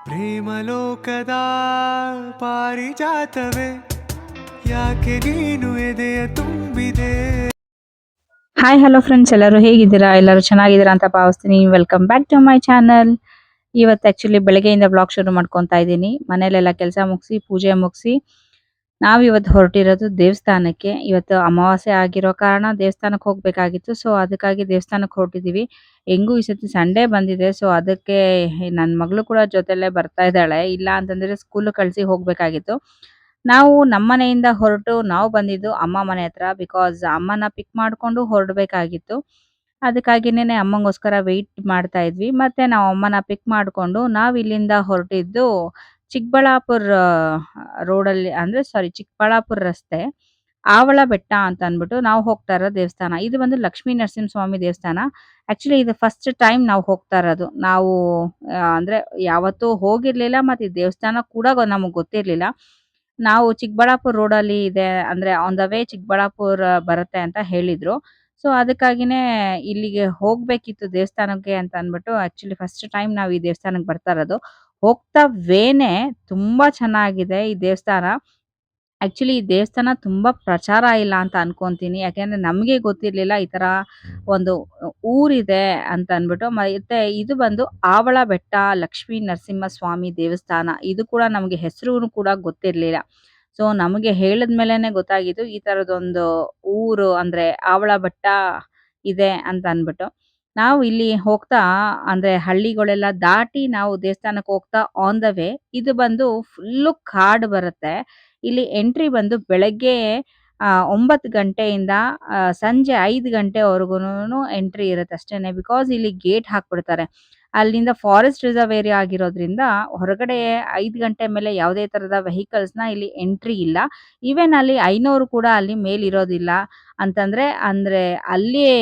ಪ್ರೇಮಲೋಕದ ಪಾರಿಜಾತವೇ ಯಾಕೆ ನೀನು ಎದೆಯ ತುಂಬಿದೆ. ಹಾಯ್ ಹಲೋ ಫ್ರೆಂಡ್ಸ್, ಎಲ್ಲರೂ ಹೇಗಿದ್ದೀರಾ? ಎಲ್ಲರೂ ಚೆನ್ನಾಗಿದ್ದೀರಾ ಅಂತ ಭಾವಿಸ್ತೀನಿ. Welcome back to my channel. ಇವತ್ತು ಆ್ಯಕ್ಚುಲಿ ಬೆಳಗ್ಗೆಯಿಂದ ಬ್ಲಾಗ್ ಶುರು ಮಾಡ್ಕೊತಾ ಇದ್ದೀನಿ. ಮನೇಲೆಲ್ಲ ಕೆಲಸ ಮುಗಿಸಿ ಪೂಜೆ ಮುಗಿಸಿ ನಾವಿವತ್ತು ಹೊರಟಿರೋದು ದೇವಸ್ಥಾನಕ್ಕೆ. ಇವತ್ತು ಅಮಾವಾಸ್ಯೆ ಆಗಿರೋ ಕಾರಣ ದೇವಸ್ಥಾನಕ್ಕೆ ಹೋಗಬೇಕಾಗಿತ್ತು. ಸೊ ಅದಕ್ಕಾಗಿ ದೇವಸ್ಥಾನಕ್ಕೆ ಹೊರಟಿದ್ದೀವಿ. ಹೆಂಗೂ ಈ ಸತಿ ಸಂಡೇ ಬಂದಿದೆ. ಸೊ ಅದಕ್ಕೆ ನನ್ನ ಮಗಳು ಕೂಡ ಜೊತೆಯಲ್ಲೇ ಬರ್ತಾ ಇದ್ದಾಳೆ. ಇಲ್ಲ ಅಂತಂದರೆ ಸ್ಕೂಲು ಕಳಿಸಿ ಹೋಗಬೇಕಾಗಿತ್ತು. ನಾವು ನಮ್ಮನೆಯಿಂದ ಹೊರಟು ನಾವು ಬಂದಿದ್ದು ಅಮ್ಮ ಮನೆ ಹತ್ರ. ಬಿಕಾಸ್ ಅಮ್ಮನ ಪಿಕ್ ಮಾಡಿಕೊಂಡು ಹೊರಡಬೇಕಾಗಿತ್ತು. ಅದಕ್ಕಾಗಿನೇ ಅಮ್ಮಂಗೋಸ್ಕರ ವೆಯ್ಟ್ ಮಾಡ್ತಾ ಇದ್ವಿ. ಮತ್ತೆ ನಾವು ಅಮ್ಮನ ಪಿಕ್ ಮಾಡಿಕೊಂಡು ನಾವು ಇಲ್ಲಿಂದ ಹೊರಟಿದ್ದು ಚಿಕ್ಕಬಳ್ಳಾಪುರ ರೋಡಲ್ಲಿ, ಅಂದರೆ ಸಾರಿ ಚಿಕ್ಕಬಳ್ಳಾಪುರ ರಸ್ತೆ ಆವಳ ಬೆಟ್ಟ ಅಂತ ಅಂದ್ಬಿಟ್ಟು ನಾವು ಹೋಗ್ತಾ ಇರೋ ದೇವಸ್ಥಾನ. ಇದು ಬಂದು ಲಕ್ಷ್ಮೀ ನರಸಿಂಹಸ್ವಾಮಿ ದೇವಸ್ಥಾನ. ಆ್ಯಕ್ಚುಲಿ ಇದು ಫಸ್ಟ್ ಟೈಮ್ ನಾವು ಹೋಗ್ತಾ ಇರೋದು. ನಾವು ಅಂದರೆ ಯಾವತ್ತೂ ಹೋಗಿರಲಿಲ್ಲ ಮತ್ತು ಈ ದೇವಸ್ಥಾನ ಕೂಡ ನಮಗೆ ಗೊತ್ತಿರಲಿಲ್ಲ. ನಾವು ಚಿಕ್ಕಬಳ್ಳಾಪುರ ರೋಡಲ್ಲಿ ಇದೆ, ಅಂದರೆ ಆನ್ ದ ವೇ ಚಿಕ್ಕಬಳ್ಳಾಪುರ ಬರುತ್ತೆ ಅಂತ ಹೇಳಿದರು. ಸೊ ಅದಕ್ಕಾಗಿನೇ ಇಲ್ಲಿಗೆ ಹೋಗಬೇಕಿತ್ತು ದೇವಸ್ಥಾನಕ್ಕೆ ಅಂತ ಅಂದ್ಬಿಟ್ಟು ಆ್ಯಕ್ಚುಲಿ ಫಸ್ಟ್ ಟೈಮ್ ನಾವು ಈ ದೇವಸ್ಥಾನಕ್ಕೆ ಬರ್ತಾ ಇರೋದು. ಹೋಗ್ತಾ ವೇನೆ ತುಂಬ ಚೆನ್ನಾಗಿದೆ ಈ ದೇವಸ್ಥಾನ. ಆ್ಯಕ್ಚುಲಿ ಈ ದೇವಸ್ಥಾನ ತುಂಬ ಪ್ರಚಾರ ಇಲ್ಲ ಅಂತ ಅನ್ಕೊಂತೀನಿ. ಯಾಕೆಂದರೆ ನಮಗೆ ಗೊತ್ತಿರಲಿಲ್ಲ ಈ ಥರ ಒಂದು ಊರಿದೆ ಅಂತ ಅಂದ್ಬಿಟ್ಟು. ಮತ್ತೆ ಇದು ಬಂದು ಆವಳ ಬೆಟ್ಟ ಲಕ್ಷ್ಮೀ ನರಸಿಂಹಸ್ವಾಮಿ ದೇವಸ್ಥಾನ. ಇದು ಕೂಡ ನಮಗೆ ಹೆಸರು ಕೂಡ ಗೊತ್ತಿರಲಿಲ್ಲ. ಸೊ ನಮಗೆ ಹೇಳಿದ ಮೇಲೆನೆ ಗೊತ್ತಾಗಿದ್ದು ಈ ಥರದೊಂದು ಊರು, ಅಂದರೆ ಆವಳ ಬೆಟ್ಟ ಇದೆ ಅಂತ ಅಂದ್ಬಿಟ್ಟು. ನಾವು ಇಲ್ಲಿ ಹೋಗ್ತಾ, ಅಂದರೆ ಹಳ್ಳಿಗಳೆಲ್ಲ ದಾಟಿ ನಾವು ದೇವಸ್ಥಾನಕ್ಕೆ ಹೋಗ್ತಾ ಆನ್ ದ ವೇ ಇದು ಬಂದು ಫುಲ್ಲು ಕಾಡು ಬರುತ್ತೆ. ಇಲ್ಲಿ ಎಂಟ್ರಿ ಬಂದು ಬೆಳಗ್ಗೆ 9 ಗಂಟೆಯಿಂದ ಸಂಜೆ 5 ಗಂಟೆವರೆಗೂನು ಎಂಟ್ರಿ ಇರುತ್ತೆ ಅಷ್ಟೇನೆ. ಬಿಕಾಸ್ ಇಲ್ಲಿ ಗೇಟ್ ಹಾಕ್ಬಿಡ್ತಾರೆ. ಅಲ್ಲಿಂದ ಫಾರೆಸ್ಟ್ ರಿಸರ್ವ್ ಏರಿಯಾ ಆಗಿರೋದ್ರಿಂದ ಹೊರಗಡೆ 5 ಗಂಟೆ ಮೇಲೆ ಯಾವುದೇ ಥರದ ವೆಹಿಕಲ್ಸ್‌ನ ಇಲ್ಲಿ ಎಂಟ್ರಿ ಇಲ್ಲ. ಈವನ್ ಅಲ್ಲಿ ಐನೋರು ಕೂಡ ಅಲ್ಲಿ ಮೇಲಿರೋದಿಲ್ಲ. ಅಂದರೆ ಅಲ್ಲಿಯೇ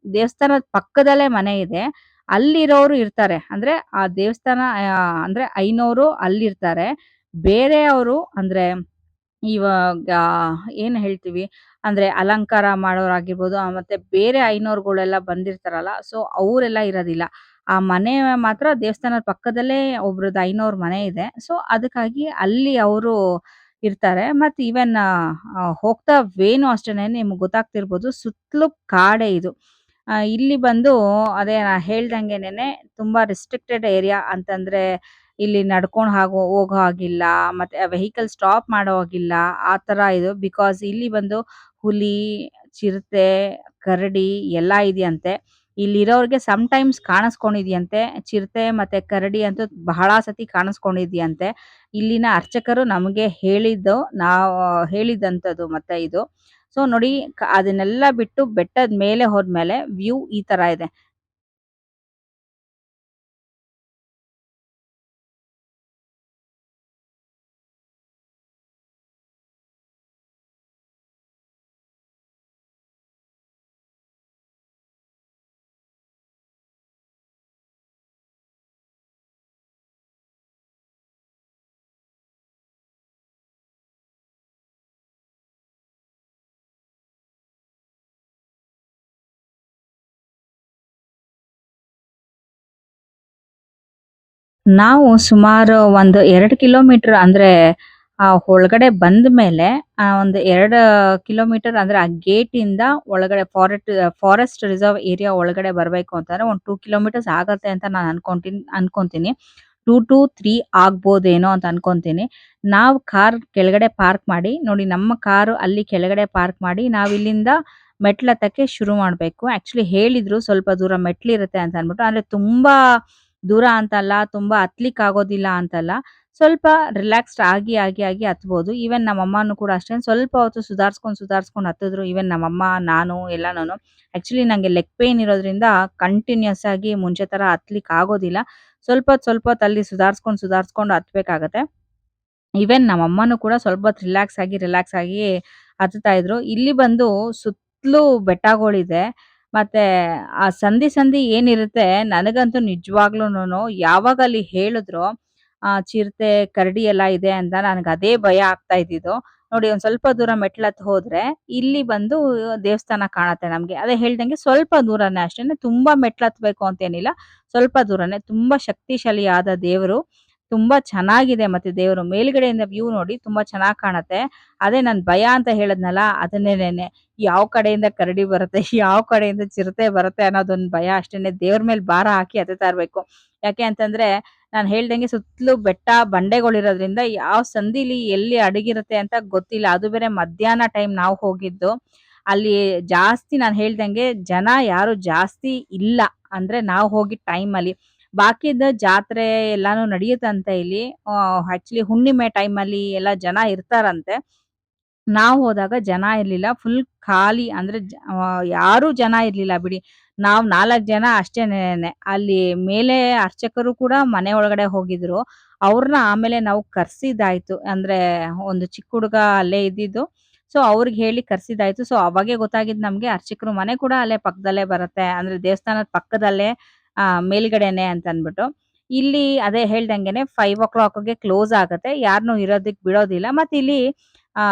ದೇವಸ್ಥಾನದ ಪಕ್ಕದಲ್ಲೇ ಮನೆ ಇದೆ. ಅಲ್ಲಿರೋರು ಇರ್ತಾರೆ. ಅಂದ್ರೆ ಆ ದೇವಸ್ಥಾನ ಅಂದ್ರೆ ಐನೋರು ಅಲ್ಲಿರ್ತಾರೆ. ಬೇರೆಯವರು ಅಂದ್ರೆ ಇವಾಗ ಏನ್ ಹೇಳ್ತೀವಿ, ಅಂದ್ರೆ ಅಲಂಕಾರ ಮಾಡೋರಾಗಿರ್ಬೋದು, ಮತ್ತೆ ಬೇರೆ ಐನೋರುಗಳೆಲ್ಲ ಬಂದಿರ್ತಾರಲ್ಲ, ಸೊ ಅವರೆಲ್ಲ ಇರೋದಿಲ್ಲ. ಆ ಮನೆ ಮಾತ್ರ ದೇವಸ್ಥಾನದ ಪಕ್ಕದಲ್ಲೇ ಒಬ್ರದ್ದು ಐನೋರ್ ಮನೆ ಇದೆ. ಸೊ ಅದಕ್ಕಾಗಿ ಅಲ್ಲಿ ಅವರು ಇರ್ತಾರೆ. ಮತ್ತೆ ಈವನ್ ಹೋಗ್ತಾ ವೇನು ಅಷ್ಟೇನೆ, ನಿಮ್ಗೆ ಗೊತ್ತಾಗ್ತಿರ್ಬೋದು ಸುತ್ತಲೂ ಕಾಡೇ ಇದು. ಇಲ್ಲಿ ಬಂದು ಅದೇ ನಾ ಹೇಳ್ದಂಗೆನೆ ತುಂಬಾ ರಿಸ್ಟ್ರಿಕ್ಟೆಡ್ ಏರಿಯಾ ಅಂತಂದ್ರೆ ಇಲ್ಲಿ ನಡ್ಕೊಂಡು ಹೋಗೋ ಹಾಗಿಲ್ಲ, ಮತ್ತೆ ವೆಹಿಕಲ್ ಸ್ಟಾಪ್ ಮಾಡೋ ಹಾಗಿಲ್ಲ, ಆ ಥರ ಇದು. ಬಿಕಾಸ್ ಇಲ್ಲಿ ಬಂದು ಹುಲಿ, ಚಿರತೆ, ಕರಡಿ ಎಲ್ಲ ಇದೆಯಂತೆ. ಇಲ್ಲಿರೋರಿಗೆ ಟೈಮ್ಸ್ ಕಾಣಿಸ್ಕೊಂಡಿದ್ಯಂತೆ. ಚಿರತೆ ಮತ್ತೆ ಕರಡಿ ಅಂತೂ ಬಹಳ ಸತಿ ಕಾಣಿಸ್ಕೊಂಡಿದ್ಯಂತೆ. ಇಲ್ಲಿನ ಅರ್ಚಕರು ನಮಗೆ ನಾವು ಹೇಳಿದಂಥದ್ದು ಮತ್ತೆ ಇದು. ಸೊ ನೋಡಿ, ಅದನ್ನೆಲ್ಲ ಬಿಟ್ಟು ಬೆಟ್ಟದ ಮೇಲೆ ಹೋದ್ಮೇಲೆ ವ್ಯೂ ಈ ತರ ಇದೆ. ನಾವು ಸುಮಾರು ಒಂದು 2 ಕಿಲೋಮೀಟರ್, ಅಂದ್ರೆ ಒಳಗಡೆ ಬಂದ ಮೇಲೆ ಒಂದು 2 ಕಿಲೋಮೀಟರ್, ಅಂದ್ರೆ ಆ ಗೇಟಿಂದ ಒಳಗಡೆ ಫಾರೆಸ್ಟ್ ರಿಸರ್ವ್ ಏರಿಯಾ ಒಳಗಡೆ ಬರಬೇಕು ಅಂತಂದ್ರೆ ಒಂದು 2 ಕಿಲೋಮೀಟರ್ಸ್ ಆಗತ್ತೆ ಅಂತ ನಾನು ಅನ್ಕೊಂತೀನಿ. 2 ಟು 3 ಆಗ್ಬೋದೇನೋ ಅಂತ ಅನ್ಕೊಂತೀನಿ. ನಾವು ಕಾರ್ ಕೆಳಗಡೆ ಪಾರ್ಕ್ ಮಾಡಿ, ನೋಡಿ ನಮ್ಮ ಕಾರು ಅಲ್ಲಿ ಕೆಳಗಡೆ ಪಾರ್ಕ್ ಮಾಡಿ ನಾವಿಲ್ಲಿಂದ ಮೆಟ್ಲತ್ತಕ್ಕೆ ಶುರು ಮಾಡಬೇಕು. ಆಕ್ಚುಲಿ ಹೇಳಿದ್ರು ಸ್ವಲ್ಪ ದೂರ ಮೆಟ್ಲಿರುತ್ತೆ ಅಂತ ಅಂದ್ಬಿಟ್ಟು. ಅಂದ್ರೆ ತುಂಬಾ ದೂರ ಅಂತಲ್ಲ, ತುಂಬಾ ಹತ್ಲಿಕ್ಕೆ ಆಗೋದಿಲ್ಲ ಅಂತಲ್ಲ. ಸ್ವಲ್ಪ ರಿಲ್ಯಾಕ್ಸ್ಡ್ ಆಗಿ ಹತ್ಬೋದು. ಈವನ್ ನಮ್ಮಮ್ಮನೂ ಕೂಡ ಅಷ್ಟೇ ಸ್ವಲ್ಪ ಹೊತ್ತು ಸುಧಾರಿಸ್ಕೊಂಡು ಹತ್ತಿದ್ರು. ಈವನ್ ನಮ್ಮಮ್ಮ, ನಾನು ಎಲ್ಲಾನುನು. ಆಕ್ಚುಲಿ ನಂಗೆ ಲೆಗ್ ಪೇನ್ ಇರೋದ್ರಿಂದ ಕಂಟಿನ್ಯೂಸ್ ಆಗಿ ಮುಂಚೆ ತರ ಹತ್ಲಿಕ್ಕೆ ಆಗೋದಿಲ್ಲ. ಸ್ವಲ್ಪ ಹೊತ್ತು ಅಲ್ಲಿ ಸುಧಾರಿಸ್ಕೊಂಡು ಹತ್ಬೇಕಾಗತ್ತೆ. ಈವನ್ ನಮ್ಮಮ್ಮನೂ ಕೂಡ ಸ್ವಲ್ಪ ಹೊತ್ತು ರಿಲ್ಯಾಕ್ಸ್ ಆಗಿ ಹತ್ತುತ್ತಾ ಇದ್ರು. ಇಲ್ಲಿ ಬಂದು ಸುತ್ತಲೂ ಬೆಟ್ಟಗಳಿದೆ. ಮತ್ತೆ ಆ ಸಂಧಿ ಏನಿರುತ್ತೆ, ನನಗಂತೂ ನಿಜವಾಗ್ಲೂನು ಯಾವಾಗ ಅಲ್ಲಿ ಹೇಳಿದ್ರೋ ಚಿರತೆ, ಕರಡಿ ಎಲ್ಲ ಇದೆ ಅಂತ, ನನಗೆ ಅದೇ ಭಯ ಆಗ್ತಾ ಇದ್ದಿದ್ದು. ನೋಡಿ, ಒಂದ್ ಸ್ವಲ್ಪ ದೂರ ಮೆಟ್ಲತ್ ಹೋದ್ರೆ ಇಲ್ಲಿ ಬಂದು ದೇವಸ್ಥಾನ ಕಾಣತ್ತೆ ನಮ್ಗೆ. ಅದೇ ಹೇಳ್ದಂಗೆ ಸ್ವಲ್ಪ ದೂರನೇ ಅಷ್ಟೇನೆ, ತುಂಬಾ ಮೆಟ್ಲತ್ಬೇಕು ಅಂತೇನಿಲ್ಲ, ಸ್ವಲ್ಪ ದೂರನೇ. ತುಂಬಾ ಶಕ್ತಿಶಾಲಿಯಾದ ದೇವರು. ತುಂಬಾ ಚೆನ್ನಾಗಿದೆ. ಮತ್ತೆ ದೇವರು ಮೇಲ್ಗಡೆಯಿಂದ ವ್ಯೂ ನೋಡಿ ತುಂಬಾ ಚೆನ್ನಾಗ್ ಕಾಣತ್ತೆ. ಅದೇ ನನ್ ಭಯ ಅಂತ ಹೇಳದ್ನಲ್ಲ ಅದನ್ನೇನೆ. ಯಾವ ಕಡೆಯಿಂದ ಕರಡಿ ಬರುತ್ತೆ, ಯಾವ ಕಡೆಯಿಂದ ಚಿರತೆ ಬರುತ್ತೆ ಅನ್ನೋದೊಂದ್ ಭಯ ಅಷ್ಟೇನೆ. ದೇವ್ರ ಮೇಲೆ ಭಾರ ಹಾಕಿ ಹತ್ತುತ್ತಾ ಇರ್ಬೇಕು. ಯಾಕೆ ಅಂತಂದ್ರೆ ನಾನ್ ಹೇಳ್ದಂಗೆ ಸುತ್ತಲೂ ಬೆಟ್ಟ ಬಂಡೆಗಳಿರೋದ್ರಿಂದ ಯಾವ ಸಂದಿಲಿ ಎಲ್ಲಿ ಅಡಗಿರುತ್ತೆ ಅಂತ ಗೊತ್ತಿಲ್ಲ. ಅದು ಬೇರೆ ಮಧ್ಯಾಹ್ನ ಟೈಮ್ ನಾವು ಹೋಗಿದ್ದು. ಅಲ್ಲಿ ಜಾಸ್ತಿ ನಾನ್ ಹೇಳ್ದಂಗೆ ಜನ ಯಾರು ಜಾಸ್ತಿ ಇಲ್ಲ. ಅಂದ್ರೆ ನಾವು ಹೋಗಿದ್ ಟೈಮಲ್ಲಿ. ಬಾಕಿದ ಜಾತ್ರೆ ಎಲ್ಲಾನು ನಡೆಯುತ್ತಂತೆ ಇಲ್ಲಿ. ಆಕ್ಚುಲಿ ಹುಣ್ಣಿಮೆ ಟೈಮಲ್ಲಿ ಎಲ್ಲ ಜನ ಇರ್ತಾರಂತೆ. ನಾವ್ ಹೋದಾಗ ಜನ ಇರ್ಲಿಲ್ಲ. ಫುಲ್ ಖಾಲಿ ಅಂದ್ರೆ ಯಾರೂ ಜನ ಇರ್ಲಿಲ್ಲ ಬಿಡಿ. ನಾವ್ 4 ಜನ ಅಷ್ಟೇನೇನೆ. ಅಲ್ಲಿ ಮೇಲೆ ಅರ್ಚಕರು ಕೂಡ ಮನೆ ಒಳಗಡೆ ಹೋಗಿದ್ರು. ಅವ್ರನ್ನ ಆಮೇಲೆ ನಾವು ಕರ್ಸಿದ್ದಾಯ್ತು. ಅಂದ್ರೆ ಒಂದು ಚಿಕ್ಕ ಹುಡುಗ ಅಲ್ಲೇ ಇದ್ದಿದ್ದು. ಸೊ ಅವ್ರಿಗೆ ಹೇಳಿ ಕರ್ಸಿದ್ದಾಯ್ತು. ಸೊ ಅವಾಗೆ ಗೊತ್ತಾಗಿದ್ದು ನಮ್ಗೆ ಅರ್ಚಕರು ಮನೆ ಕೂಡ ಅಲ್ಲೇ ಪಕ್ಕದಲ್ಲೇ ಬರುತ್ತೆ. ಅಂದ್ರೆ ದೇವಸ್ಥಾನದ ಪಕ್ಕದಲ್ಲೇ ಮೇಲ್ಗಡೆನೆ ಅಂತ ಅಂದ್ಬಿಟ್ಟು. ಇಲ್ಲಿ ಅದೇ ಹೇಳ್ದಂಗೆನೆ 5:00ಗೆ ಕ್ಲೋಸ್ ಆಗತ್ತೆ. ಯಾರನ್ನೂ ಇರೋದಕ್ ಬಿಡೋದಿಲ್ಲ. ಮತ್ತೆ ಇಲ್ಲಿ ಆ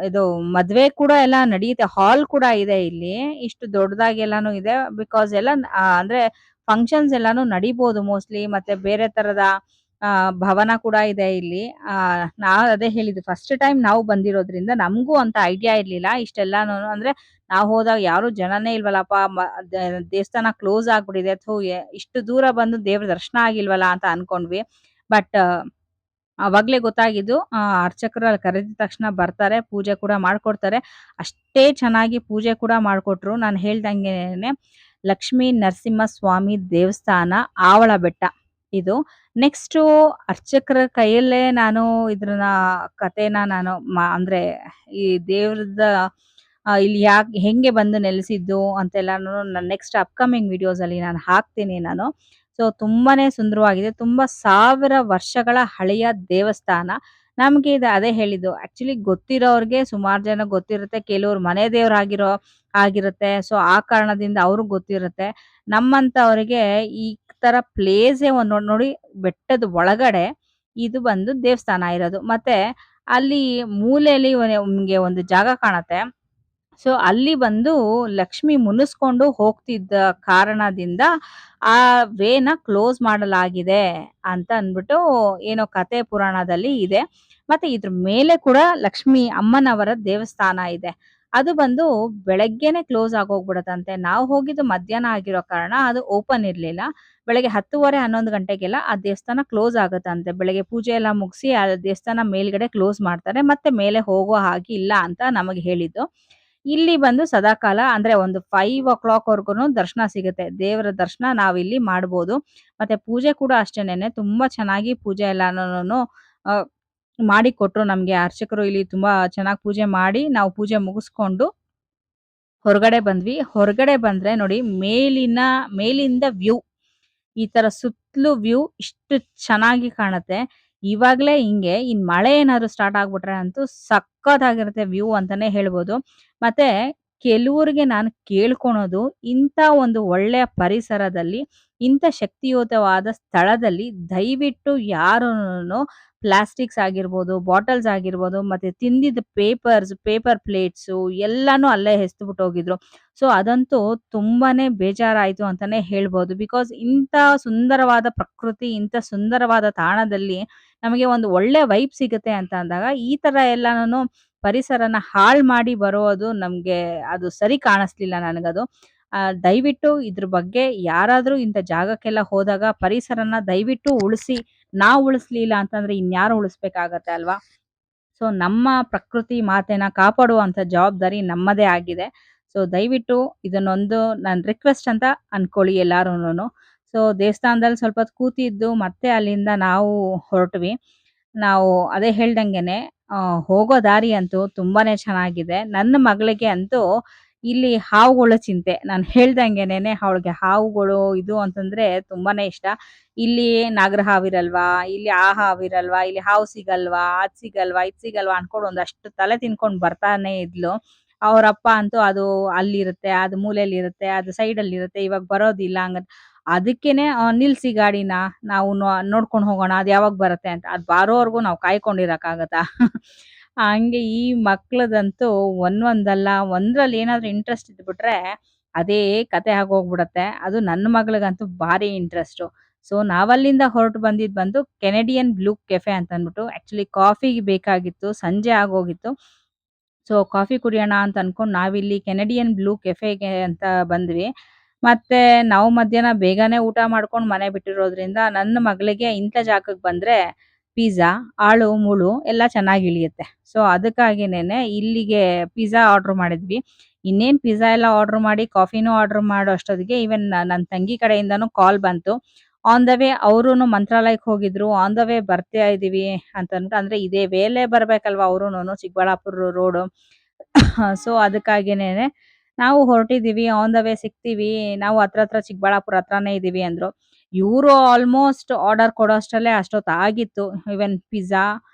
ಇದು ಮದ್ವೆ ಕೂಡ ಎಲ್ಲ ನಡೆಯುತ್ತೆ. ಹಾಲ್ ಕೂಡ ಇದೆ ಇಲ್ಲಿ. ಇಷ್ಟು ದೊಡ್ಡದಾಗಿ ಎಲ್ಲಾನು ಇದೆ. ಬಿಕಾಸ್ ಎಲ್ಲ ಅಂದ್ರೆ ಫಂಕ್ಷನ್ಸ್ ಎಲ್ಲಾನು ನಡಿಬಹುದು ಮೋಸ್ಟ್‌ಲಿ. ಮತ್ತೆ ಬೇರೆ ತರದ ಭವನ ಕೂಡ ಇದೆ ಇಲ್ಲಿ. ನಾವ್ ಅದೇ ಹೇಳಿದ್ದು ಫಸ್ಟ್ ಟೈಮ್ ನಾವು ಬಂದಿರೋದ್ರಿಂದ ನಮ್ಗೂ ಅಂತ ಐಡಿಯಾ ಇರ್ಲಿಲ್ಲ. ಇಷ್ಟೆಲ್ಲಾನು ಅಂದ್ರೆ ನಾವ್ ಹೋದಾಗ ಯಾರು ಜನನೇ ಇಲ್ವಲ್ಲಪ್ಪ. ದೇವಸ್ಥಾನ ಕ್ಲೋಸ್ ಆಗ್ಬಿಟ್ಟಿದೆ. ಥು ಇಷ್ಟು ದೂರ ಬಂದು ದೇವ್ರ ದರ್ಶನ ಆಗಿಲ್ವಲ್ಲ ಅಂತ ಅನ್ಕೊಂಡ್ವಿ. ಬಟ್ ಅವಾಗ್ಲೇ ಗೊತ್ತಾಗಿದ್ದು ಅರ್ಚಕರು ಅಲ್ಲಿ ಕರೆದಿದ ತಕ್ಷಣ ಬರ್ತಾರೆ, ಪೂಜೆ ಕೂಡ ಮಾಡ್ಕೊಡ್ತಾರೆ. ಅಷ್ಟೇ ಚೆನ್ನಾಗಿ ಪೂಜೆ ಕೂಡ ಮಾಡ್ಕೊಟ್ರು. ನಾನು ಹೇಳ್ದಂಗೆನೆ ಲಕ್ಷ್ಮೀ ನರಸಿಂಹಸ್ವಾಮಿ ದೇವಸ್ಥಾನ ಆವಳಬೆಟ್ಟ ಇದು. ನೆಕ್ಸ್ಟು ಅರ್ಚಕರ ಕೈಯಲ್ಲೇ ನಾನು ಇದ್ರನ್ನ ಕಥೆನ ನಾನು ಅಂದ್ರೆ ಈ ದೇವ್ರದ ಇಲ್ಲಿ ಹೆಂಗೆ ಬಂದು ನೆಲೆಸಿದ್ದು ಅಂತೆಲ್ಲಾನು ನಾನು ನೆಕ್ಸ್ಟ್ ಅಪ್‌ಕಮಿಂಗ್ ವಿಡಿಯೋಸಲ್ಲಿ ನಾನು ಹಾಕ್ತೀನಿ ನಾನು. ಸೊ ತುಂಬಾನೇ ಸುಂದರವಾಗಿದೆ. ತುಂಬಾ 1000 ವರ್ಷಗಳ ಹಳೆಯ ದೇವಸ್ಥಾನ. ನಮ್ಗೆ ಇದು ಅದೇ ಹೇಳಿದ್ದು. ಆಕ್ಚುಲಿ ಗೊತ್ತಿರೋರ್ಗೆ ಸುಮಾರು ಜನಕ್ಕೆ ಗೊತ್ತಿರುತ್ತೆ. ಕೆಲವ್ರು ಮನೆ ಆಗಿರುತ್ತೆ. ಸೊ ಆ ಕಾರಣದಿಂದ ಅವ್ರಿಗೆ ಗೊತ್ತಿರುತ್ತೆ. ನಮ್ಮಂತವರಿಗೆ ಈ ತರ ಪ್ಲೇಸೇ ಒಂದ್ ನೋಡಿ ಬೆಟ್ಟದ ಒಳಗಡೆ ಇದು ಬಂದು ದೇವಸ್ಥಾನ ಇರೋದು. ಮತ್ತೆ ಅಲ್ಲಿ ಮೂಲೆಯಲ್ಲಿ ನಿಮ್ಗೆ ಒಂದು ಜಾಗ ಕಾಣತ್ತೆ. ಸೊ ಅಲ್ಲಿ ಬಂದು ಲಕ್ಷ್ಮಿ ಮುನಿಸ್ಕೊಂಡು ಹೋಗ್ತಿದ್ದ ಕಾರಣದಿಂದ ಆ ವೇನ ಕ್ಲೋಸ್ ಮಾಡಲಾಗಿದೆ ಅಂತ ಅಂದ್ಬಿಟ್ಟು ಏನೋ ಕತೆ ಪುರಾಣದಲ್ಲಿ ಇದೆ. ಮತ್ತೆ ಇದ್ರ ಮೇಲೆ ಕೂಡ ಲಕ್ಷ್ಮಿ ಅಮ್ಮನವರ ದೇವಸ್ಥಾನ ಇದೆ. ಅದು ಬಂದು ಬೆಳಗ್ಗೆನೆ ಕ್ಲೋಸ್ ಆಗೋಗ್ಬಿಡತ್ತಂತೆ. ನಾವು ಹೋಗಿದ್ದು ಮಧ್ಯಾಹ್ನ ಆಗಿರೋ ಕಾರಣ ಅದು ಓಪನ್ ಇರ್ಲಿಲ್ಲ. ಬೆಳಗ್ಗೆ 10:30, 11 ಗಂಟೆಗೆಲ್ಲ ಆ ದೇವಸ್ಥಾನ ಕ್ಲೋಸ್ ಆಗುತ್ತಂತೆ. ಬೆಳಗ್ಗೆ ಪೂಜೆ ಎಲ್ಲ ಮುಗಿಸಿ ಆ ದೇವಸ್ಥಾನ ಮೇಲ್ಗಡೆ ಕ್ಲೋಸ್ ಮಾಡ್ತಾರೆ. ಮತ್ತೆ ಮೇಲೆ ಹೋಗೋ ಹಾಗೆ ಇಲ್ಲ ಅಂತ ನಮಗೆ ಹೇಳಿದ್ದು. ಇಲ್ಲಿ ಬಂದು ಸದಾಕಾಲ ಅಂದ್ರೆ ಒಂದು 5:00 ವರ್ಗೂನು ದರ್ಶನ ಸಿಗುತ್ತೆ. ದೇವರ ದರ್ಶನ ನಾವಿಲ್ಲಿ ಮಾಡ್ಬೋದು. ಮತ್ತೆ ಪೂಜೆ ಕೂಡ ಅಷ್ಟೇನೇನೆ ತುಂಬಾ ಚೆನ್ನಾಗಿ ಪೂಜೆ ಎಲ್ಲಾನುನು ಅ ಮಾಡಿಕೊಟ್ರು ನಮ್ಗೆ ಅರ್ಚಕರು. ಇಲ್ಲಿ ತುಂಬಾ ಚೆನ್ನಾಗಿ ಪೂಜೆ ಮಾಡಿ ನಾವು ಪೂಜೆ ಮುಗಿಸ್ಕೊಂಡು ಹೊರಗಡೆ ಬಂದ್ವಿ. ಹೊರಗಡೆ ಬಂದ್ರೆ ನೋಡಿ ಮೇಲಿಂದ ವ್ಯೂ ಈ ತರ ಸುತ್ತಲೂ ವ್ಯೂ ಇಷ್ಟು ಚೆನ್ನಾಗಿ ಕಾಣುತ್ತೆ. ಇವಾಗ್ಲೇ ಹಿಂಗೆ ಇನ್ ಮಳೆ ಏನಾದ್ರು ಸ್ಟಾರ್ಟ್ ಆಗ್ಬಿಟ್ರೆ ಅಂತೂ ಸಖತ್ತಾಗಿರುತ್ತೆ ವ್ಯೂ ಅಂತಾನೆ ಹೇಳ್ಬೋದು. ಮತ್ತೆ ಕೆಲವ್ರಿಗೆ ನಾನು ಕೇಳ್ಕೊಳೋದು ಇಂಥ ಒಂದು ಒಳ್ಳೆಯ ಪರಿಸರದಲ್ಲಿ, ಇಂಥ ಶಕ್ತಿಯುತವಾದ ಸ್ಥಳದಲ್ಲಿ ದಯವಿಟ್ಟು ಯಾರುನು ಪ್ಲಾಸ್ಟಿಕ್ಸ್ ಆಗಿರ್ಬೋದು, ಬಾಟಲ್ಸ್ ಆಗಿರ್ಬೋದು, ಮತ್ತೆ ತಿಂದಿದ್ದ ಪೇಪರ್ ಪ್ಲೇಟ್ಸು ಎಲ್ಲಾನು ಅಲ್ಲೇ ಎಸ್ದ್‌ಬಿಟ್ಟು ಹೋಗಿದ್ರು. ಸೊ ಅದಂತೂ ತುಂಬಾನೇ ಬೇಜಾರಾಯ್ತು ಅಂತಾನೆ ಹೇಳ್ಬೋದು. ಬಿಕಾಸ್ ಇಂಥ ಸುಂದರವಾದ ಪ್ರಕೃತಿ, ಇಂಥ ಸುಂದರವಾದ ತಾಣದಲ್ಲಿ ನಮಗೆ ಒಂದು ಒಳ್ಳೆ ವೈಬ್ ಸಿಗುತ್ತೆ ಅಂತ ಅಂದಾಗ, ಈ ತರ ಎಲ್ಲಾನು ಪರಿಸರನ ಹಾಳ್ ಮಾಡಿ ಬರೋದು ನಮ್ಗೆ ಅದು ಸರಿ ಕಾಣಿಸ್ಲಿಲ್ಲ ನನಗದು. ದಯವಿಟ್ಟು ಇದ್ರ ಬಗ್ಗೆ ಯಾರಾದ್ರೂ ಇಂಥ ಜಾಗಕ್ಕೆಲ್ಲ ಹೋದಾಗ ಪರಿಸರನ ದಯವಿಟ್ಟು ಉಳಿಸಿ. ನಾವ್ ಉಳಿಸ್ಲಿಲ್ಲ ಅಂತಂದ್ರೆ ಇನ್ಯಾರು ಉಳಿಸ್ಬೇಕಾಗತ್ತೆ ಅಲ್ವಾ? ಸೊ ನಮ್ಮ ಪ್ರಕೃತಿ ಮಾತೆನ ಕಾಪಾಡುವಂತ ಜವಾಬ್ದಾರಿ ನಮ್ಮದೇ ಆಗಿದೆ. ಸೊ ದಯವಿಟ್ಟು ಇದನ್ನೊಂದು ನನ್ ರಿಕ್ವೆಸ್ಟ್ ಅಂತ ಅನ್ಕೊಳ್ಳಿ ಎಲ್ಲಾರುನುನು. ಸೊ ದೇವಸ್ಥಾನದಲ್ಲಿ ಸ್ವಲ್ಪ ಹೊತ್ತು ಕೂತಿದ್ದು ಮತ್ತೆ ಅಲ್ಲಿಂದ ನಾವು ಹೊರಟ್ವಿ. ನಾವು ಅದೇ ಹೇಳ್ದಂಗೆನೆ ಹೋಗೋ ದಾರಿ ಅಂತೂ ತುಂಬಾನೇ ಚೆನ್ನಾಗಿದೆ. ನನ್ನ ಮಗಳಿಗೆ ಅಂತೂ ಇಲ್ಲಿ ಹಾವುಗಳ ಚಿಂತೆ. ನಾನ್ ಹೇಳ್ದಂಗೆನೇನೆ ಅವಳಿಗೆ ಹಾವುಗಳು ಇದು ಅಂತಂದ್ರೆ ತುಂಬಾನೇ ಇಷ್ಟ. ಇಲ್ಲಿ ನಾಗರ ಹಾವಿರಲ್ವಾ? ಇಲ್ಲಿ ಆ ಹಾವಿರಲ್ವಾ? ಇಲ್ಲಿ ಹಾವು ಸಿಗಲ್ವಾ? ಅದ್ ಸಿಗಲ್ವಾ? ಇದ್ ಸಿಗಲ್ವಾ? ಅನ್ಕೊಂಡು ಒಂದಷ್ಟು ತಲೆ ತಿನ್ಕೊಂಡು ಬರ್ತಾನೆ ಇದ್ಲು. ಅವರಪ್ಪ ಅಂತೂ ಅದು ಅಲ್ಲಿರುತ್ತೆ, ಅದು ಮೂಲೆಯಲ್ಲಿರುತ್ತೆ, ಅದು ಸೈಡಲ್ಲಿರುತ್ತೆ, ಇವಾಗ ಬರೋದಿಲ್ಲ ಅದಕ್ಕೇನೆ ನಿಲ್ಸಿ ಗಾಡಿನ ನಾವು ನೋಡ್ಕೊಂಡು ಹೋಗೋಣ ಅದ್ ಯಾವಾಗ ಬರುತ್ತೆ ಅಂತ. ಅದ್ ಬಾರೋವರೆಗೂ ನಾವು ಕಾಯ್ಕೊಂಡಿರಕ್ಕಾಗತ್ತಾ? ಹಂಗೆ ಈ ಮಕ್ಳದಂತೂ ಒಂದಲ್ಲ ಒಂದ್ರಲ್ಲಿ ಏನಾದ್ರು ಇಂಟ್ರೆಸ್ಟ್ ಇದ್ಬಿಟ್ರೆ ಅದೇ ಕತೆ ಆಗೋಗ್ಬಿಡತ್ತೆ. ಅದು ನನ್ನ ಮಗಳಿಗಂತೂ ಭಾರಿ ಇಂಟ್ರೆಸ್ಟು. ಸೊ ನಾವಲ್ಲಿಂದ ಹೊರಟು ಬಂದು ಕೆನಡಿಯನ್ ಬ್ಲೂ ಕೆಫೆ ಅಂತ ಅಂದ್ಬಿಟ್ಟು. ಆಕ್ಚುಲಿ ಕಾಫಿಗೆ ಬೇಕಾಗಿತ್ತು, ಸಂಜೆ ಆಗೋಗಿತ್ತು. ಸೊ ಕಾಫಿ ಕುಡಿಯೋಣ ಅಂತ ಅನ್ಕೊಂಡು ನಾವಿಲ್ಲಿ ಕೆನಡಿಯನ್ ಬ್ಲೂ ಕೆಫೆಗೆ ಅಂತ ಬಂದ್ವಿ. ಮತ್ತೆ ನಾವು ಮಧ್ಯಾಹ್ನ ಬೇಗನೆ ಊಟ ಮಾಡ್ಕೊಂಡು ಮನೆ ಬಿಟ್ಟಿರೋದ್ರಿಂದ ನನ್ನ ಮಗಳಿಗೆ ಇಂಥ ಜಾಗಕ್ಕೆ ಬಂದ್ರೆ ಪಿಜ್ಜಾ, ಆಳು ಮುಳು ಎಲ್ಲ ಚೆನ್ನಾಗಿ ಇಳಿಯುತ್ತೆ. ಸೊ ಅದಕ್ಕಾಗಿನೇನೆ ಇಲ್ಲಿಗೆ ಪಿಜ್ಜಾ ಆರ್ಡರ್ ಮಾಡಿದ್ವಿ. ಇನ್ನೇನ್ ಪಿಜ್ಜಾ ಎಲ್ಲ ಆರ್ಡರ್ ಮಾಡಿ ಕಾಫಿನೂ ಆರ್ಡರ್ ಮಾಡೋ ಅಷ್ಟೊತ್ತಿಗೆ ಈವನ್ ನನ್ನ ತಂಗಿ ಕಡೆಯಿಂದನೂ ಕಾಲ್ ಬಂತು. ಆನ್ ದ ವೇ ಅವರುನು ಮಂತ್ರಾಲಯಕ್ಕೆ ಹೋಗಿದ್ರು. ಆನ್ ದ ವೇ ಬರ್ತಾ ಇದೀವಿ ಅಂತಂದ್ಬಿಟ್ಟು, ಅಂದ್ರೆ ಇದೇ ವೇಲೆ ಬರ್ಬೇಕಲ್ವಾ ಅವರುನು ಚಿಕ್ಕಬಳ್ಳಾಪುರ ರೋಡು. ಸೊ ಅದಕ್ಕಾಗಿನೇನೆ ನಾವು ಹೊರಟಿದೀವಿ, ಆನ್ ದ ವೇ ಸಿಗ್ತೀವಿ, ನಾವು ಹತ್ರ ಚಿಕ್ಕಬಳ್ಳಾಪುರ ಹತ್ರನೇ ಇದೀವಿ ಅಂದ್ರು. ಇವ್ರು ಆಲ್ಮೋಸ್ಟ್ ಆರ್ಡರ್ ಕೊಡೋಷ್ಟರಲ್ಲೇ ಅಷ್ಟೊತ್ತಾಗಿತ್ತು. ಈವನ್ ಪಿಜ್ಜಾ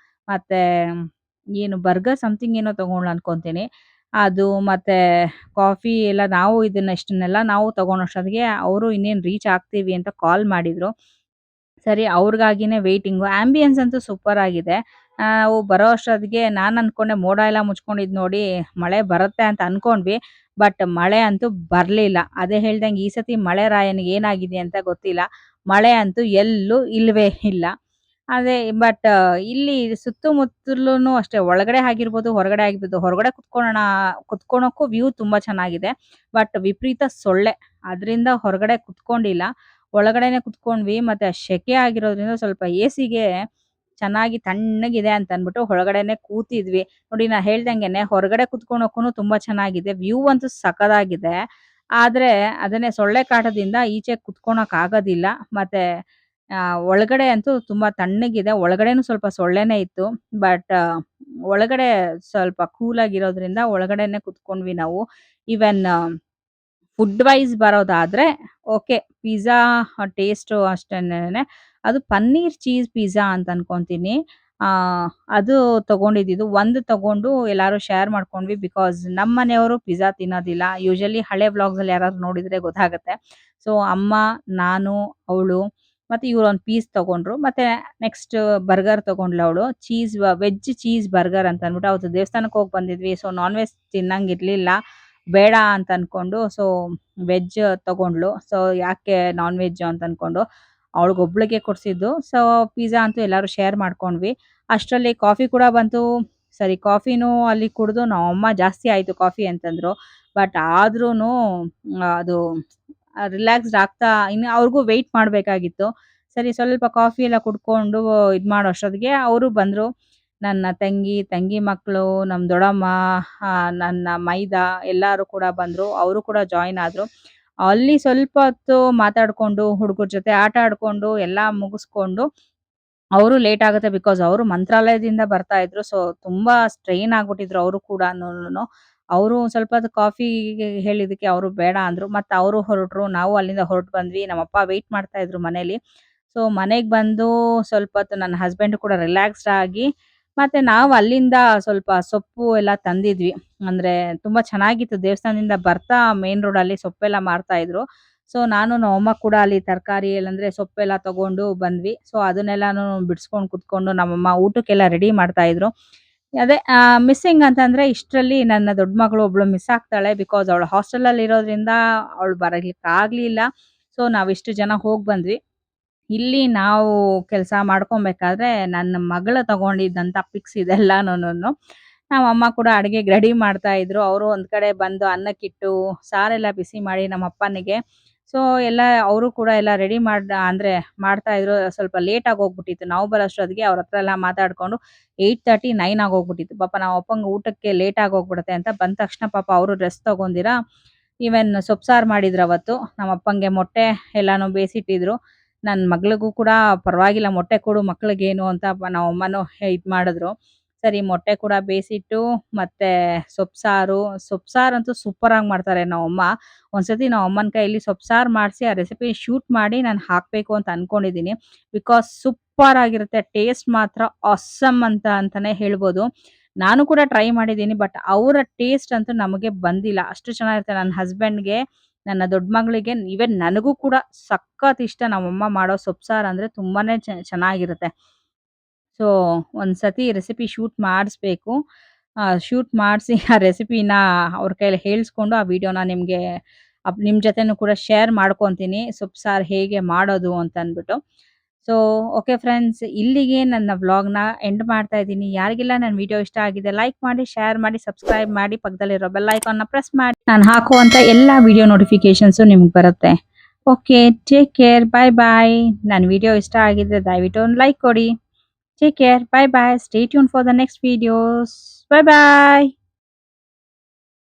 ಮತ್ತೆ ಏನು ಬರ್ಗರ್ ಸಮಥಿಂಗ್ ಏನೋ ತಗೊಂಡ್ಳು ಅನ್ಕೊಂತೀನಿ. ಅದು ಮತ್ತೆ ಕಾಫಿ ಎಲ್ಲ ನಾವು ಇಷ್ಟನ್ನೆಲ್ಲ ನಾವು ತಗೊಳೋಷ್ಟೊತ್ತಿಗೆ ಅವರು ಇನ್ನೇನು ರೀಚ್ ಆಗ್ತೀವಿ ಅಂತ ಕಾಲ್ ಮಾಡಿದ್ರು. ಸರಿ ಅವ್ರಿಗಾಗಿನೇ ವೇಟಿಂಗು. ಆಂಬಿಯನ್ಸ್ ಅಂತೂ ಸೂಪರ್ ಆಗಿದೆ. ನಾವು ಬರೋ ಅಷ್ಟೊತ್ತಿಗೆ ನಾನ್ ಅನ್ಕೊಂಡೆ ಮೋಡ ಎಲ್ಲ ಮುಚ್ಕೊಂಡಿದ್ ನೋಡಿ ಮಳೆ ಬರುತ್ತೆ ಅಂತ ಅನ್ಕೊಂಡ್ವಿ. ಬಟ್ ಮಳೆ ಅಂತೂ ಬರ್ಲಿಲ್ಲ. ಅದೇ ಹೇಳ್ದಂಗೆ ಈ ಸತಿ ಮಳೆ ರಾಯನಿಗೆ ಏನಾಗಿದೆ ಅಂತ ಗೊತ್ತಿಲ್ಲ. ಮಳೆ ಅಂತೂ ಎಲ್ಲೂ ಇಲ್ವೇ ಇಲ್ಲ. ಅದೇ ಬಟ್ ಇಲ್ಲಿ ಸುತ್ತಮುತ್ತಲೂನು ಅಷ್ಟೇ ಒಳಗಡೆ ಆಗಿರ್ಬೋದು, ಹೊರಗಡೆ ಆಗಿರ್ಬೋದು. ಹೊರಗಡೆ ಕುತ್ಕೊಳ್ಳೋಕ್ಕೂ ವ್ಯೂ ತುಂಬಾ ಚೆನ್ನಾಗಿದೆ. ಬಟ್ ವಿಪರೀತ ಸೊಳ್ಳೆ. ಅದ್ರಿಂದ ಹೊರಗಡೆ ಕುತ್ಕೊಂಡಿಲ್ಲ. ಒಳಗಡೆನೆ ಕುತ್ಕೊಂಡ್ವಿ. ಮತ್ತೆ ಆ ಸೆಕೆ ಆಗಿರೋದ್ರಿಂದ ಸ್ವಲ್ಪ ಎಸಿಗೆ ಚೆನ್ನಾಗಿ ತಣ್ಣಗಿದೆ ಅಂತ ಅಂದ್ಬಿಟ್ಟು ಒಳಗಡೆನೆ ಕೂತಿದ್ವಿ. ನೋಡಿ ನಾ ಹೇಳ್ದಂಗೆನೆ ಹೊರಗಡೆ ಕುತ್ಕೊಳ್ಳೋಕ್ಕೂನು ತುಂಬಾ ಚೆನ್ನಾಗಿದೆ. ವ್ಯೂ ಅಂತೂ ಸಖತ್ತಾಗಿದೆ. ಆದ್ರೆ ಅದನ್ನೇ ಸೊಳ್ಳೆ ಕಾಟದಿಂದ ಈಚೆ ಕುತ್ಕೊಳ್ಳೋಕೆ ಆಗೋದಿಲ್ಲ. ಮತ್ತೆ ಒಳಗಡೆ ಅಂತೂ ತುಂಬಾ ತಣ್ಣಗಿದೆ. ಒಳಗಡೆನೂ ಸ್ವಲ್ಪ ಸೊಳ್ಳೆನೇ ಇತ್ತು. ಬಟ್ ಒಳಗಡೆ ಸ್ವಲ್ಪ ಕೂಲ್ ಆಗಿರೋದ್ರಿಂದ ಒಳಗಡೆನೆ ಕುತ್ಕೊಂಡ್ವಿ ನಾವು. ಈವನ್ ಫುಡ್ ವೈಸ್ ಬರೋದಾದ್ರೆ ಓಕೆ. ಪಿಜ್ಜಾ ಟೇಸ್ಟು ಅಷ್ಟೇನೇನೆ. ಅದು ಪನ್ನೀರ್ ಚೀಸ್ ಪಿಜ್ಜಾ ಅಂತ ಅನ್ಕೊಂತೀನಿ. ಅದು ತಗೊಂಡಿದ್ದಿದ್ದು. ಒಂದು ತಗೊಂಡು ಎಲ್ಲಾರು ಶೇರ್ ಮಾಡ್ಕೊಂಡ್ವಿ. ಬಿಕಾಸ್ ನಮ್ಮನೆಯವರು ಪಿಜ್ಜಾ ತಿನ್ನೋದಿಲ್ಲ. ಯೂಶುವಲಿ ಹಳೆ ವ್ಲಾಗ್ಸಲ್ಲಿ ಯಾರಾದ್ರು ನೋಡಿದ್ರೆ ಗೊತ್ತಾಗುತ್ತೆ. ಸೊ ಅಮ್ಮ, ನಾನು, ಅವಳು ಮತ್ತೆ ಇವ್ರೊಂದು ಪೀಸ್ ತಗೊಂಡ್ರು. ಮತ್ತೆ ನೆಕ್ಸ್ಟ್ ಬರ್ಗರ್ ತಗೊಂಡ್ಳು ಅವಳು. ವೆಜ್ ಚೀಸ್ ಬರ್ಗರ್ ಅಂತ ಅಂದ್ಬಿಟ್ಟು. ಅವತ್ತು ದೇವಸ್ಥಾನಕ್ಕೆ ಹೋಗಿ ಬಂದಿದ್ವಿ. ಸೊ ನಾನ್ ವೆಜ್ ತಿನ್ನಂಗಿರ್ಲಿಲ್ಲ. ಬೇಡ ಅಂತ ಅನ್ಕೊಂಡು ಸೊ ವೆಜ್ ತಗೊಂಡ್ಳು. ಸೊ ಯಾಕೆ ನಾನ್ ವೆಜ್ ಅಂತ ಅನ್ಕೊಂಡು ಅವಳಿಗೊಬ್ಳಿಗೆ ಕೊಡ್ಸಿದ್ದು. ಸೊ ಪಿಜ್ಜಾ ಅಂತೂ ಎಲ್ಲಾರು ಶೇರ್ ಮಾಡ್ಕೊಂಡ್ವಿ. ಅಷ್ಟರಲ್ಲಿ ಕಾಫಿ ಕೂಡ ಬಂತು. ಸರಿ ಕಾಫಿನೂ ಅಲ್ಲಿ ಕುಡ್ದು ನಮ್ಮಮ್ಮ ಜಾಸ್ತಿ ಆಯ್ತು ಕಾಫಿ ಅಂತಂದ್ರು. ಬಟ್ ಆದ್ರೂನು ಅದು ರಿಲ್ಯಾಕ್ಸ್ಡ್ ಆಗ್ತಾ ಇನ್ನು ಅವ್ರಿಗೂ ವೆಯ್ಟ್ ಮಾಡ್ಬೇಕಾಗಿತ್ತು. ಸರಿ ಸ್ವಲ್ಪ ಕಾಫಿ ಎಲ್ಲ ಕುಡ್ಕೊಂಡು ಮಾಡೋ ಅಷ್ಟೊತ್ತಿಗೆ ಅವರು ಬಂದ್ರು. ನನ್ನ ತಂಗಿ ಮಕ್ಕಳು, ನಮ್ಮ ದೊಡ್ಡಮ್ಮ, ನನ್ನ ಮೈದಾ ಎಲ್ಲಾರು ಕೂಡ ಬಂದ್ರು. ಅವರು ಕೂಡ ಜಾಯಿನ್ ಆದ್ರು. ಅಲ್ಲಿ ಸ್ವಲ್ಪ ಹೊತ್ತು ಮಾತಾಡ್ಕೊಂಡು, ಹುಡುಗರ ಜೊತೆ ಆಟ ಆಡ್ಕೊಂಡು ಎಲ್ಲ ಮುಗಿಸ್ಕೊಂಡು ಅವರು ಲೇಟ್ ಆಗುತ್ತೆ. ಬಿಕಾಸ್ ಅವರು ಮಂತ್ರಾಲಯದಿಂದ ಬರ್ತಾ ಇದ್ರು. ಸೊ ತುಂಬಾ ಸ್ಟ್ರೈನ್ ಆಗ್ಬಿಟ್ಟಿದ್ರು ಅವರು ಕೂಡನೂನು. ಅವರು ಸ್ವಲ್ಪ ಹೊತ್ತು ಕಾಫಿಗೆ ಹೇಳಿದಕ್ಕೆ ಅವರು ಬೇಡ ಅಂದ್ರು. ಮತ್ತೆ ಅವರು ಹೊರಟ್ರು. ನಾವು ಅಲ್ಲಿಂದ ಹೊರಟು ಬಂದ್ವಿ. ನಮ್ಮಪ್ಪ ವೆಯ್ಟ್ ಮಾಡ್ತಾ ಇದ್ರು ಮನೇಲಿ. ಸೊ ಮನೆಗೆ ಬಂದು ಸ್ವಲ್ಪ ಹೊತ್ತು ನನ್ನ ಹಸ್ಬೆಂಡ್ ಕೂಡ ರಿಲ್ಯಾಕ್ಸ್ಡ್ ಆಗಿ ಮತ್ತೆ ನಾವು ಅಲ್ಲಿಂದ ಸ್ವಲ್ಪ ಸೊಪ್ಪು ಎಲ್ಲ ತಂದಿದ್ವಿ. ಅಂದ್ರೆ ತುಂಬಾ ಚೆನ್ನಾಗಿತ್ತು. ದೇವಸ್ಥಾನದಿಂದ ಬರ್ತಾ ಮೇನ್ ರೋಡಲ್ಲಿ ಸೊಪ್ಪೆಲ್ಲ ಮಾರ್ತಾ ಇದ್ರು. ಸೊ ನಾನು ನಮ್ಮಮ್ಮ ಕೂಡ ಅಲ್ಲಿ ತರಕಾರಿ ಇಲ್ಲಂದ್ರೆ ಸೊಪ್ಪೆಲ್ಲ ತಗೊಂಡು ಬಂದ್ವಿ. ಸೊ ಅದನ್ನೆಲ್ಲಾನು ಬಿಡಿಸ್ಕೊಂಡು ಕುತ್ಕೊಂಡು ನಮ್ಮಮ್ಮ ಊಟಕ್ಕೆಲ್ಲ ರೆಡಿ ಮಾಡ್ತಾ ಇದ್ರು. ಅದೇ ಮಿಸ್ಸಿಂಗ್ ಅಂತಂದ್ರೆ ಇಷ್ಟರಲ್ಲಿ ನನ್ನ ದೊಡ್ಡ ಮಗಳು ಒಬ್ಳು ಮಿಸ್ ಆಗ್ತಾಳೆ. ಬಿಕಾಸ್ ಅವಳು ಹಾಸ್ಟೆಲಲ್ಲಿ ಇರೋದ್ರಿಂದ ಅವಳು ಬರಲಿಕ್ಕೆ ಆಗ್ಲಿಲ್ಲ. ಸೊ ನಾವಿಷ್ಟು ಜನ ಹೋಗಿ ಬಂದ್ವಿ. ಇಲ್ಲಿ ನಾವು ಕೆಲಸ ಮಾಡ್ಕೊಬೇಕಾದ್ರೆ ನನ್ನ ಮಗಳು ತಗೊಂಡಿದ್ದಂಥ ಪಿಕ್ಸ್ ಇದೆಲ್ಲಾನುನು. ನಮ್ಮಮ್ಮ ಕೂಡ ಅಡುಗೆಗೆ ರೆಡಿ ಮಾಡ್ತಾ ಇದ್ರು. ಅವರು ಒಂದ್ ಕಡೆ ಬಂದು ಅನ್ನಕ್ಕಿಟ್ಟು ಸಾರೆಲ್ಲ ಬಿಸಿ ಮಾಡಿ ನಮ್ಮ ಅಪ್ಪನಿಗೆ. ಸೊ ಎಲ್ಲ ಅವರು ಕೂಡ ಎಲ್ಲ ರೆಡಿ ಅಂದ್ರೆ ಮಾಡ್ತಾ ಇದ್ರು. ಸ್ವಲ್ಪ ಲೇಟ್ ಆಗಿ ಹೋಗ್ಬಿಟ್ಟಿತ್ತು. ನಾವು ಬರೋಷ್ಟೊತ್ತಿಗೆ ಅವ್ರ ಹತ್ರ ಎಲ್ಲ ಮಾತಾಡ್ಕೊಂಡು 8:30, 9 ಆಗೋಗ್ಬಿಟ್ಟಿತ್ತು. ಪಾಪ ನಮ್ಮ ಅಪ್ಪಂಗೆ ಊಟಕ್ಕೆ ಲೇಟ್ ಆಗಿ ಹೋಗ್ಬಿಡುತ್ತೆ ಅಂತ ಬಂದ ತಕ್ಷಣ ಪಾಪ ಅವರು ರೆಸ್ಟ್ ತಗೊಂದಿರ ಈವನ್ ಸೊಪ್ಪು ಮಾಡಿದ್ರು ಅವತ್ತು. ನಮ್ಮ ಅಪ್ಪಂಗೆ ಮೊಟ್ಟೆ ಎಲ್ಲಾನು ಬೇಯಿಸಿಟ್ಟಿದ್ರು. ನನ್ನ ಮಗಳಿಗೂ ಕೂಡ ಪರವಾಗಿಲ್ಲ ಮೊಟ್ಟೆ ಕೊಡು ಮಕ್ಳಿಗೇನು ಅಂತ ನಮ್ಮಮ್ಮನೂ ಮಾಡಿದ್ರು. ಸರಿ ಮೊಟ್ಟೆ ಕೂಡ ಬೇಯಿಸಿಟ್ಟು ಮತ್ತೆ ಸೊಪ್ಪು ಸಾರಂತೂ ಸೂಪರಾಗಿ ಮಾಡ್ತಾರೆ ನಮ್ಮಮ್ಮ. ಒಂದ್ಸತಿ ನಮ್ಮಮ್ಮನ ಕೈಯಲ್ಲಿ ಸೊಪ್ಪು ಸಾರು ಮಾಡಿಸಿ ಆ ರೆಸಿಪಿ ಶೂಟ್ ಮಾಡಿ ನಾನು ಹಾಕಬೇಕು ಅಂತ ಅನ್ಕೊಂಡಿದ್ದೀನಿ. ಬಿಕಾಸ್ ಸೂಪರ್ ಆಗಿರುತ್ತೆ. ಟೇಸ್ಟ್ ಮಾತ್ರ ಆಸಮ್ ಅಂತಾನೆ ಹೇಳ್ಬೋದು. ನಾನು ಕೂಡ ಟ್ರೈ ಮಾಡಿದ್ದೀನಿ. ಬಟ್ ಅವರ ಟೇಸ್ಟ್ ಅಂತೂ ನಮಗೆ ಬಂದಿಲ್ಲ. ಅಷ್ಟು ಚೆನ್ನಾಗಿರುತ್ತೆ. ನನ್ನ ಹಸ್ಬೆಂಡ್‌ಗೆ, ನನ್ನ ದೊಡ್ಡ ಮಗಳಿಗೆ, ಈವನ್ ನನಗೂ ಕೂಡ ಸಖತ್ ಇಷ್ಟ ನಮ್ಮಮ್ಮ ಮಾಡೋ ಸೊಪ್ಪು ಸಾರು ಅಂದ್ರೆ ತುಂಬಾನೇ ಚೆನ್ನಾಗಿರುತ್ತೆ. ಸೊ ಒಂದ್ಸತಿ ರೆಸಿಪಿ ಶೂಟ್ ಮಾಡಿಸ್ಬೇಕು. ಶೂಟ್ ಮಾಡಿಸಿ ಆ ರೆಸಿಪಿನ ಅವ್ರ ಕೈಯಲ್ಲಿ ಹೇಳಿಸ್ಕೊಂಡು ಆ ವಿಡಿಯೋನ ನಿಮಗೆ ನಿಮ್ಮ ಜೊತೆನೂ ಕೂಡ ಶೇರ್ ಮಾಡ್ಕೊತೀನಿ ಸೊಪ್ಪು ಸಾರು ಹೇಗೆ ಮಾಡೋದು ಅಂತ ಅಂದ್ಬಿಟ್ಟು. ಸೊ ಓಕೆ ಫ್ರೆಂಡ್ಸ್, ಇಲ್ಲಿಗೆ ನನ್ನ ವ್ಲಾಗ್ನ ಎಂಡ್ ಮಾಡ್ತಾ ಇದ್ದೀನಿ. ಯಾರಿಗೆಲ್ಲ ನನ್ನ ವಿಡಿಯೋ ಇಷ್ಟ ಆಗಿದೆ ಲೈಕ್ ಮಾಡಿ, ಶೇರ್ ಮಾಡಿ, ಸಬ್ಸ್ಕ್ರೈಬ್ ಮಾಡಿ, ಪಕ್ಕದಲ್ಲಿರೋ ಬೆಲ್ ಐಕಾನ್ನ ಪ್ರೆಸ್ ಮಾಡಿ. ನಾನು ಹಾಕುವಂಥ ಎಲ್ಲ ವಿಡಿಯೋ ನೋಟಿಫಿಕೇಶನ್ಸು ನಿಮ್ಗೆ ಬರುತ್ತೆ. Okay, take care, bye bye. ನನ್ನ ವಿಡಿಯೋ ಇಷ್ಟ ಆಗಿದ್ರೆ ದಯವಿಟ್ಟು ಒಂದು ಲೈಕ್ ಕೊಡಿ. Take care, bye bye. Stay tune for the next videos. Bye bye.